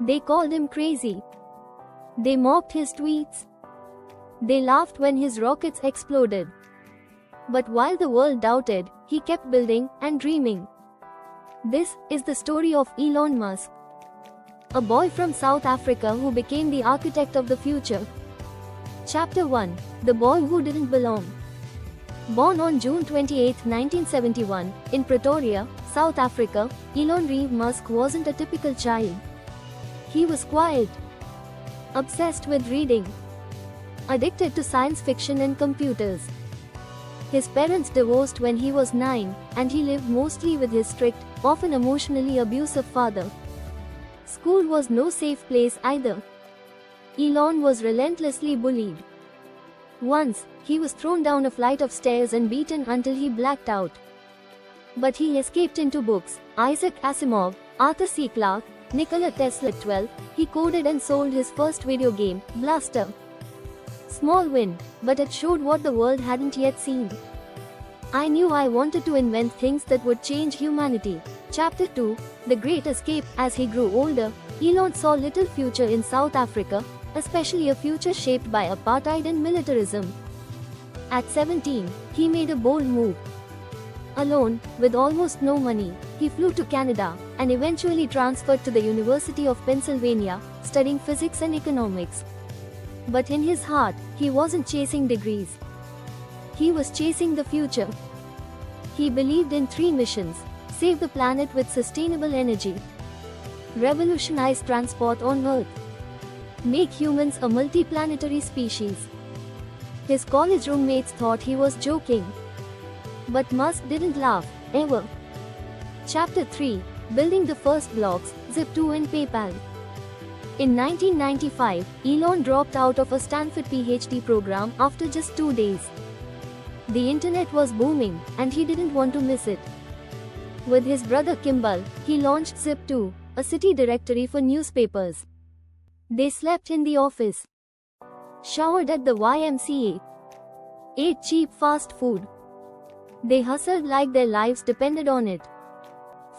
They called him crazy. They mocked his tweets. They laughed when his rockets exploded. But while the world doubted, he kept building and dreaming. This is the story of Elon Musk, a boy from South Africa who became the architect of the future. Chapter 1: The Boy Who Didn't Belong. Born on June 28, 1971, in Pretoria, South Africa, Elon Reeve Musk wasn't a typical child. He was quiet, obsessed with reading, addicted to science fiction and computers. His parents divorced when he was 9, and he lived mostly with his strict, often emotionally abusive father. School was no safe place either. Elon was relentlessly bullied. Once, he was thrown down a flight of stairs and beaten until he blacked out. But he escaped into books. Isaac Asimov, Arthur C. Clarke, Nikola Tesla. At 12, he coded and sold his first video game, Blaster. Small win, but it showed what the world hadn't yet seen. I knew I wanted to invent things that would change humanity. Chapter 2: The Great Escape. As he grew older, Elon saw little future in South Africa, especially a future shaped by apartheid and militarism. At 17, he made a bold move. Alone, with almost no money, he flew to Canada, and eventually transferred to the University of Pennsylvania, studying physics and economics. But in his heart, he wasn't chasing degrees. He was chasing the future. He believed in 3 missions: save the planet with sustainable energy, revolutionize transport on Earth, make humans a multi-planetary species. His college roommates thought he was joking. But Musk didn't laugh, ever. Chapter 3: Building the First Blocks, Zip2 and PayPal. In 1995, Elon dropped out of a Stanford PhD program after just 2 days. The internet was booming, and he didn't want to miss it. With his brother Kimball, he launched Zip2, a city directory for newspapers. They slept in the office, showered at the YMCA, ate cheap fast food. They hustled like their lives depended on it.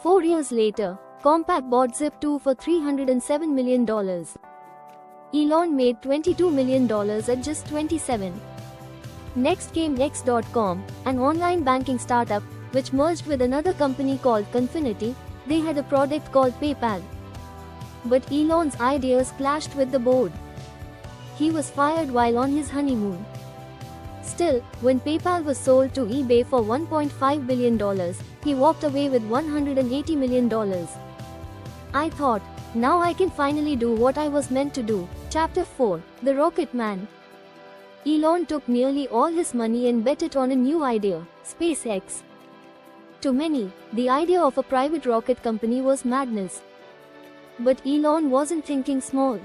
4 years later, Compaq bought Zip2 for $307 million. Elon made $22 million at just 27. Next came X.com, an online banking startup, which merged with another company called Confinity. They had a product called PayPal. But Elon's ideas clashed with the board. He was fired while on his honeymoon. Still, when PayPal was sold to eBay for $1.5 billion, he walked away with $180 million. I thought, now I can finally do what I was meant to do. Chapter 4: The Rocket Man. Elon took nearly all his money and bet it on a new idea, SpaceX. To many, the idea of a private rocket company was madness. But Elon wasn't thinking small.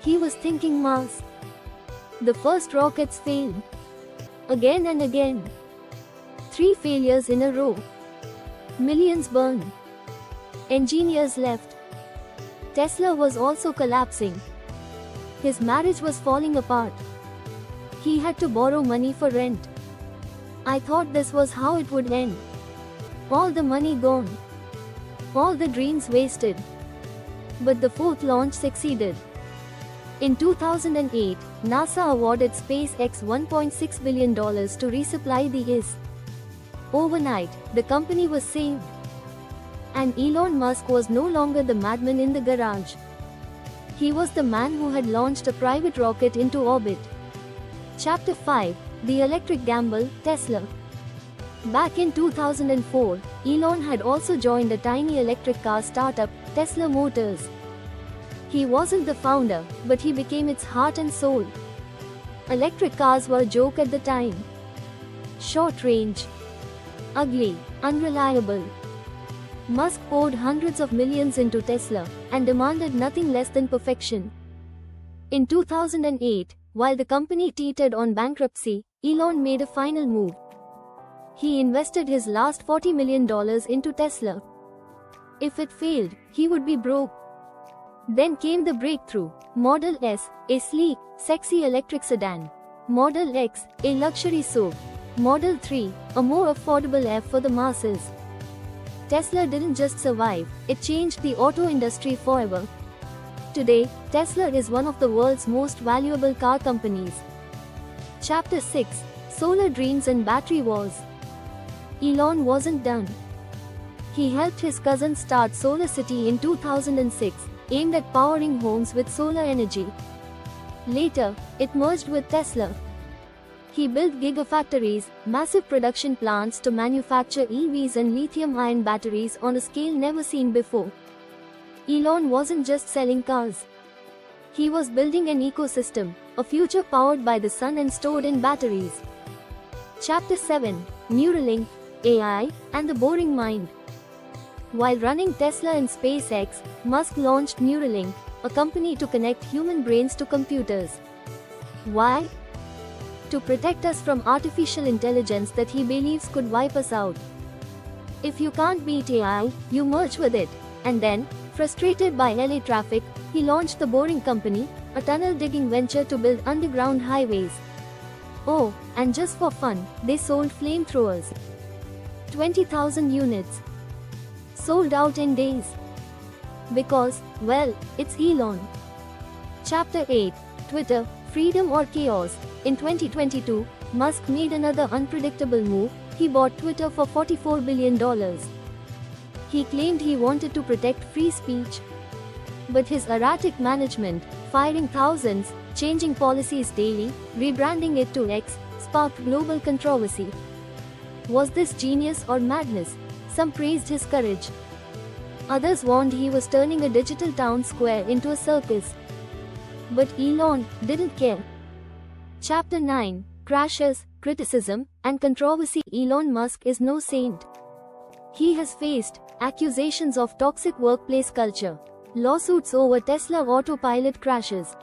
He was thinking Mars. The first rockets failed. Again and again. 3 failures in a row. Millions burned. Engineers left. Tesla was also collapsing. His marriage was falling apart. He had to borrow money for rent. I thought this was how it would end. All the money gone. All the dreams wasted. But the 4th launch succeeded. In 2008, NASA awarded SpaceX $1.6 billion to resupply the ISS. Overnight, the company was saved. And Elon Musk was no longer the madman in the garage. He was the man who had launched a private rocket into orbit. Chapter 5: The Electric Gamble, Tesla. Back in 2004, Elon had also joined a tiny electric car startup, Tesla Motors. He wasn't the founder, but he became its heart and soul. Electric cars were a joke at the time. Short range, ugly, unreliable. Musk poured hundreds of millions into Tesla, and demanded nothing less than perfection. In 2008, while the company teetered on bankruptcy, Elon made a final move. He invested his last $40 million into Tesla. If it failed, he would be broke. Then came the breakthrough: Model S, a sleek, sexy electric sedan. Model X, a luxury SUV. Model 3, a more affordable F for the masses. Tesla didn't just survive, it changed the auto industry forever. Today, Tesla is one of the world's most valuable car companies. Chapter 6: Solar Dreams and Battery Wars. Elon wasn't done. He helped his cousin start SolarCity in 2006, aimed at powering homes with solar energy. Later, it merged with Tesla. He built gigafactories, massive production plants to manufacture EVs and lithium-ion batteries on a scale never seen before. Elon wasn't just selling cars. He was building an ecosystem, a future powered by the sun and stored in batteries. Chapter 7: Neuralink, AI, and the Boring Mind. While running Tesla and SpaceX, Musk launched Neuralink, a company to connect human brains to computers. Why? To protect us from artificial intelligence that he believes could wipe us out. If you can't beat AI, you merge with it. And then, frustrated by LA traffic, he launched the Boring Company, a tunnel-digging venture to build underground highways. Oh, and just for fun, they sold flamethrowers. 20,000 units. Sold out in days. Because, well, it's Elon. Chapter 8: Twitter, Freedom or Chaos. In 2022, Musk made another unpredictable move. He bought Twitter for $44 billion. He claimed he wanted to protect free speech. But his erratic management, firing thousands, changing policies daily, rebranding it to X, sparked global controversy. Was this genius or madness? Some praised his courage. Others warned he was turning a digital town square into a circus. But Elon didn't care. Chapter 9: Crashes, Criticism, and Controversy. Elon Musk is no saint. He has faced accusations of toxic workplace culture, lawsuits over Tesla autopilot crashes,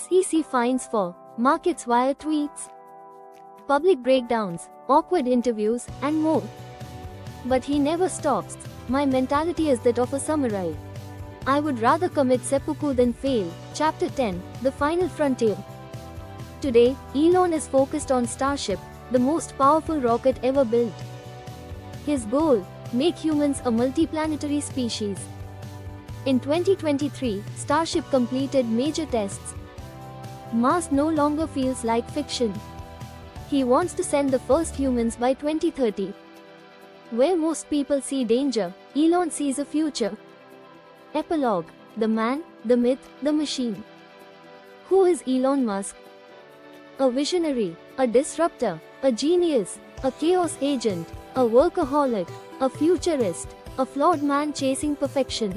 SEC fines for markets via tweets, public breakdowns, awkward interviews, and more. But he never stops. My mentality is that of a samurai. I would rather commit seppuku than fail. Chapter 10: The Final Frontier. Today, Elon is focused on Starship, the most powerful rocket ever built. His goal: make humans a multiplanetary species. In 2023, Starship completed major tests. Mars no longer feels like fiction. He wants to send the first humans by 2030. Where most people see danger, Elon sees a future. Epilogue: The man, the myth, the machine. Who is Elon Musk? A visionary, a disruptor, a genius, a chaos agent, a workaholic, a futurist, a flawed man chasing perfection.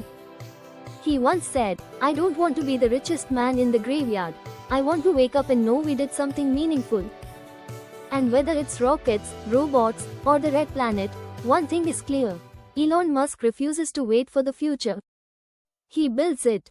He once said, "I don't want to be the richest man in the graveyard. I want to wake up and know we did something meaningful." And whether it's rockets, robots, or the Red Planet, one thing is clear: Elon Musk refuses to wait for the future. He builds it.